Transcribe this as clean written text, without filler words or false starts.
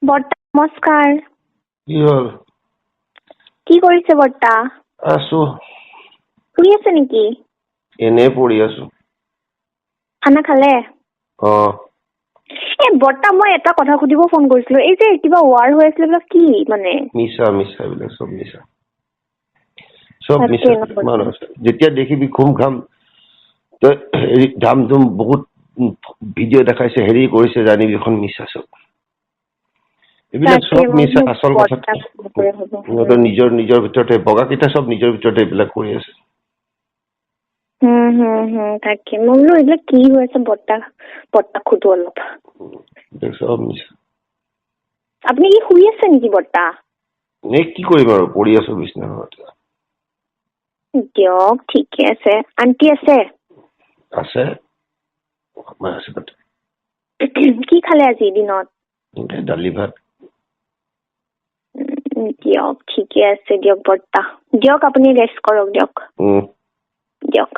বৰ্তা নমস্কাৰ। কি হ'ল? কি কৰিছে বৰ্তা? আছো। শুই আছে নেকি? এনে পৰি আছো। খানা খালে? বৰ্তা মই এটা কথা সুধিব ফোন কৰিছিলো। এই যে কিবা ৱাৰ হৈ আছিলে এইবিলাক কি মানে? মিছা এইবিলাক চব মিছা। চব তাকে মিছা। ন বৰ্তা। মানুহ আছে যেতিয়া দেখিবি ঘুম ঘাম তই হেৰি ধাম ধুম বহুত ভিডিঅ' দেখাইছে হেৰি কৰিছে জানিবি এখন মিছা চব। এইবিলাক তাকে চব মিছা। আচল বৰ্তাক কথাটো ফোন কৰি হ'ব। সিহঁতৰ নিজৰ ভিতৰতে বগাকেইটা চব নিজৰ ভিতৰতে এইবিলাক কৰি আছে। তাকে মই বোলো এইবিলাক কি হৈ আছে বৰ্তাক সুধো অলপ। চব মিছা। আপুনি কি শুই আছে নেকি বৰ্তা? কি কৰিম আৰু পৰি আছো বিছনাখনত। দিয়ক ঠিকে আছে। আন্টি আছে? আছে আছে তাতে। কি খালে আজি দিনত? দালি ভাত। দিয়ক ঠিকে আছে দিয়ক বৰ্তা। দিয়ক আপুনি ৰেষ্ট কৰক দিয়ক। দিয়ক।